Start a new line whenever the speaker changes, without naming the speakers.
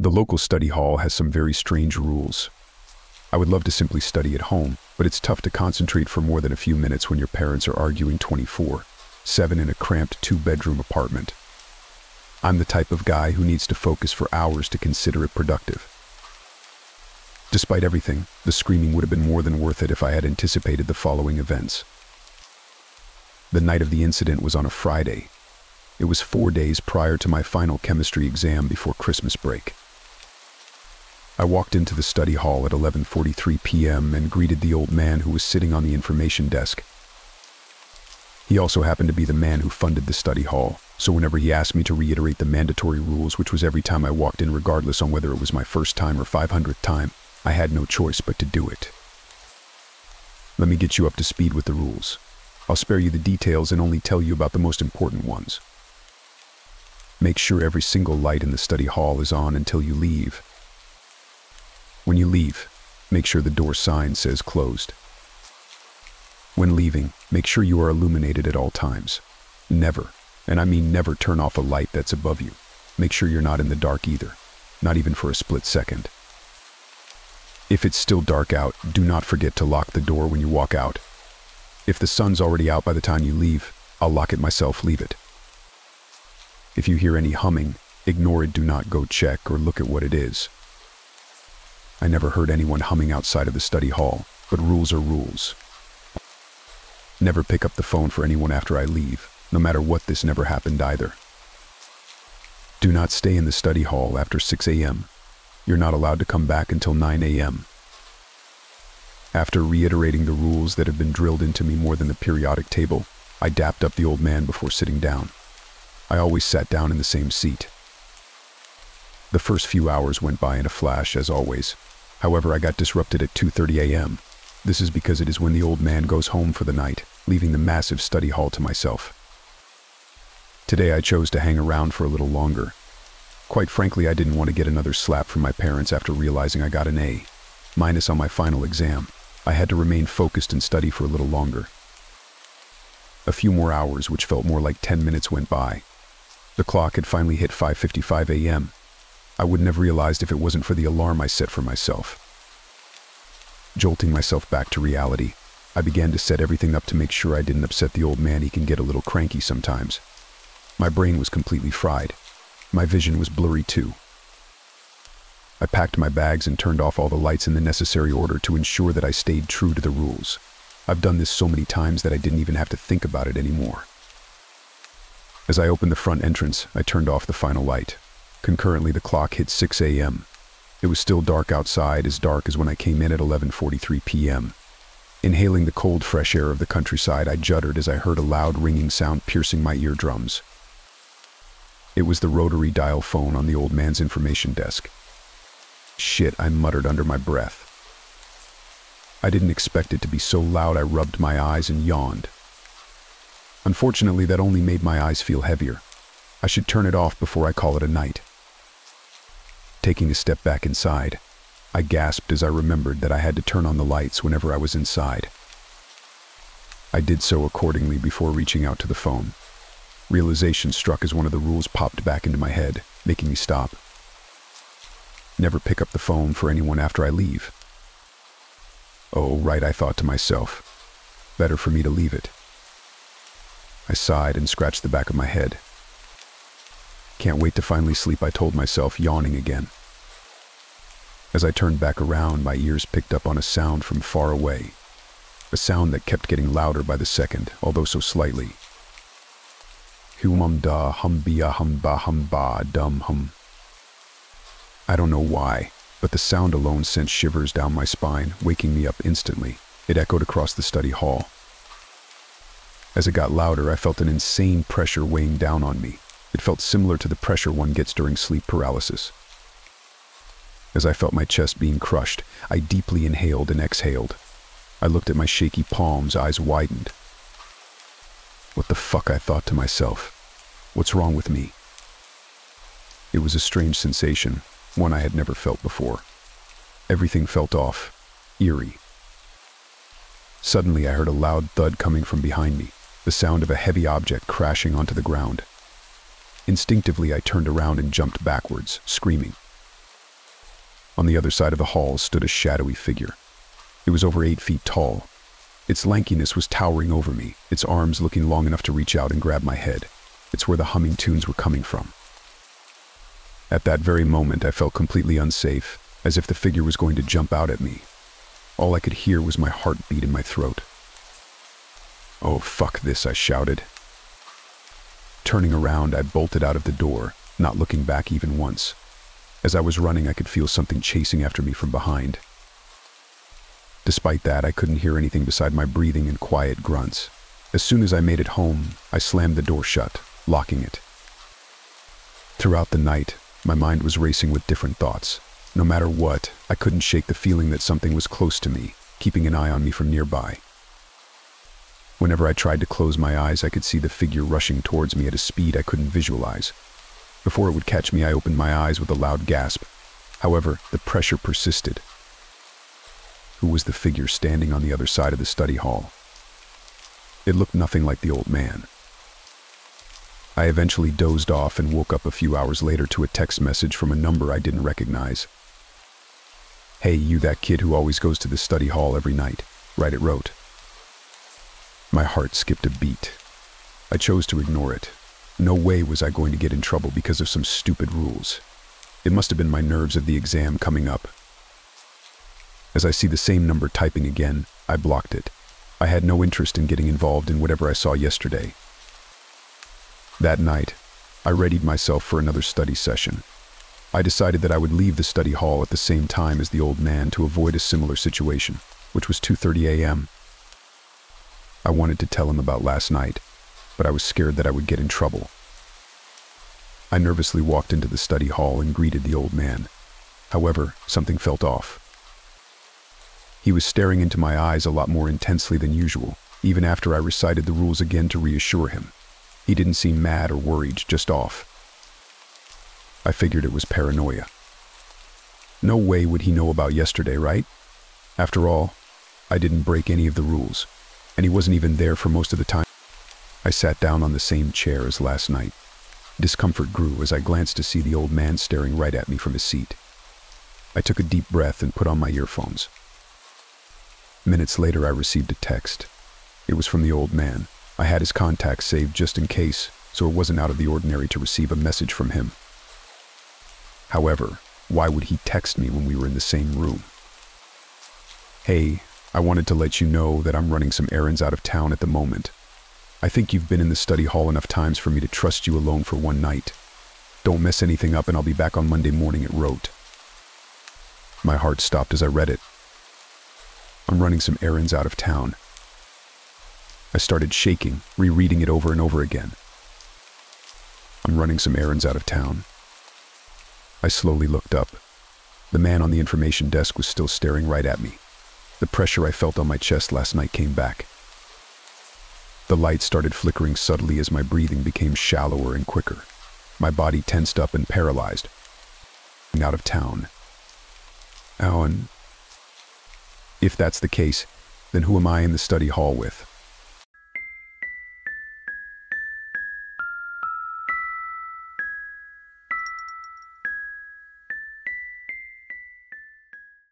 The local study hall has some very strange rules. I would love to simply study at home, but it's tough to concentrate for more than a few minutes when your parents are arguing 24/7 in a cramped 2-bedroom apartment. I'm the type of guy who needs to focus for hours to consider it productive. Despite everything, the screaming would have been more than worth it if I had anticipated the following events. The night of the incident was on a Friday. It was 4 days prior to my final chemistry exam before Christmas break. I walked into the study hall at 11:43 p.m. and greeted the old man who was sitting on the information desk. He also happened to be the man who funded the study hall, so whenever he asked me to reiterate the mandatory rules, which was every time I walked in regardless on whether it was my first time or 500th time, I had no choice but to do it. Let me get you up to speed with the rules. I'll spare you the details and only tell you about the most important ones. Make sure every single light in the study hall is on until you leave. When you leave, make sure the door sign says closed. When leaving, make sure you are illuminated at all times. Never, and I mean never, turn off a light that's above you. Make sure you're not in the dark either, not even for a split second. If it's still dark out, do not forget to lock the door when you walk out. If the sun's already out by the time you leave, I'll lock it myself, leave it. If you hear any humming, ignore it, do not go check or look at what it is. I never heard anyone humming outside of the study hall, but rules are rules. Never pick up the phone for anyone after I leave, no matter what. This never happened either. Do not stay in the study hall after 6 a.m. You're not allowed to come back until 9 a.m. After reiterating the rules that have been drilled into me more than the periodic table, I dapped up the old man before sitting down. I always sat down in the same seat. The first few hours went by in a flash, as always. However, I got disrupted at 2:30 a.m. This is because it is when the old man goes home for the night, leaving the massive study hall to myself. Today I chose to hang around for a little longer. Quite frankly, I didn't want to get another slap from my parents after realizing I got an A- on my final exam. I had to remain focused and study for a little longer. A few more hours, which felt more like 10 minutes, went by. The clock had finally hit 5:55 a.m. I wouldn't have realized if it wasn't for the alarm I set for myself. Jolting myself back to reality, I began to set everything up to make sure I didn't upset the old man. He can get a little cranky sometimes. My brain was completely fried. My vision was blurry too. I packed my bags and turned off all the lights in the necessary order to ensure that I stayed true to the rules. I've done this so many times that I didn't even have to think about it anymore. As I opened the front entrance, I turned off the final light. Concurrently, the clock hit 6 a.m. It was still dark outside, as dark as when I came in at 11:43 p.m. Inhaling the cold, fresh air of the countryside, I juddered as I heard a loud ringing sound piercing my eardrums. It was the rotary dial phone on the old man's information desk. Shit, I muttered under my breath. I didn't expect it to be so loud. I rubbed my eyes and yawned. Unfortunately, that only made my eyes feel heavier. I should turn it off before I call it a night. Taking a step back inside, I gasped as I remembered that I had to turn on the lights whenever I was inside. I did so accordingly before reaching out to the phone. Realization struck as one of the rules popped back into my head, making me stop. Never pick up the phone for anyone after I leave. Oh, right, I thought to myself. Better for me to leave it. I sighed and scratched the back of my head. Can't wait to finally sleep, I told myself, yawning again. As I turned back around, my ears picked up on a sound from far away. A sound that kept getting louder by the second, although so slightly. Hum da hum bia hum ba dum hum. I don't know why, but the sound alone sent shivers down my spine, waking me up instantly. It echoed across the study hall. As it got louder, I felt an insane pressure weighing down on me. It felt similar to the pressure one gets during sleep paralysis. As I felt my chest being crushed, I deeply inhaled and exhaled. I looked at my shaky palms, eyes widened. What the fuck, I thought to myself. What's wrong with me? It was a strange sensation, one I had never felt before. Everything felt off, eerie. Suddenly I heard a loud thud coming from behind me, the sound of a heavy object crashing onto the ground. Instinctively I turned around and jumped backwards, screaming. On the other side of the hall stood a shadowy figure. It was over 8 feet tall. Its lankiness was towering over me, its arms looking long enough to reach out and grab my head. It's where the humming tunes were coming from. At that very moment, I felt completely unsafe, as if the figure was going to jump out at me. All I could hear was my heartbeat in my throat. "Oh, fuck this," I shouted. Turning around, I bolted out of the door, not looking back even once. As I was running, I could feel something chasing after me from behind. Despite that, I couldn't hear anything beside my breathing and quiet grunts. As soon as I made it home, I slammed the door shut, locking it. Throughout the night, my mind was racing with different thoughts. No matter what, I couldn't shake the feeling that something was close to me, keeping an eye on me from nearby. Whenever I tried to close my eyes, I could see the figure rushing towards me at a speed I couldn't visualize. Before it would catch me, I opened my eyes with a loud gasp. However, the pressure persisted. Who was the figure standing on the other side of the study hall? It looked nothing like the old man. I eventually dozed off and woke up a few hours later to a text message from a number I didn't recognize. "Hey, you that kid who always goes to the study hall every night," right, it wrote. My heart skipped a beat. I chose to ignore it. No way was I going to get in trouble because of some stupid rules. It must have been my nerves of the exam coming up. As I see the same number typing again, I blocked it. I had no interest in getting involved in whatever I saw yesterday. That night, I readied myself for another study session. I decided that I would leave the study hall at the same time as the old man to avoid a similar situation, which was 2:30 a.m. I wanted to tell him about last night, but I was scared that I would get in trouble. I nervously walked into the study hall and greeted the old man. However, something felt off. He was staring into my eyes a lot more intensely than usual, even after I recited the rules again to reassure him. He didn't seem mad or worried, just off. I figured it was paranoia. No way would he know about yesterday, right? After all, I didn't break any of the rules, and he wasn't even there for most of the time. I sat down on the same chair as last night. Discomfort grew as I glanced to see the old man staring right at me from his seat. I took a deep breath and put on my earphones. Minutes later, I received a text. It was from the old man. I had his contact saved just in case, so it wasn't out of the ordinary to receive a message from him. However, why would he text me when we were in the same room? "Hey, I wanted to let you know that I'm running some errands out of town at the moment. I think you've been in the study hall enough times for me to trust you alone for one night. Don't mess anything up and I'll be back on Monday morning," it wrote. My heart stopped as I read it. I'm running some errands out of town. I started shaking, rereading it over and over again. I'm running some errands out of town. I slowly looked up. The man on the information desk was still staring right at me. The pressure I felt on my chest last night came back. The light started flickering subtly as my breathing became shallower and quicker. My body tensed up and paralyzed. Out of town. Oh, and if that's the case, then who am I in the study hall with?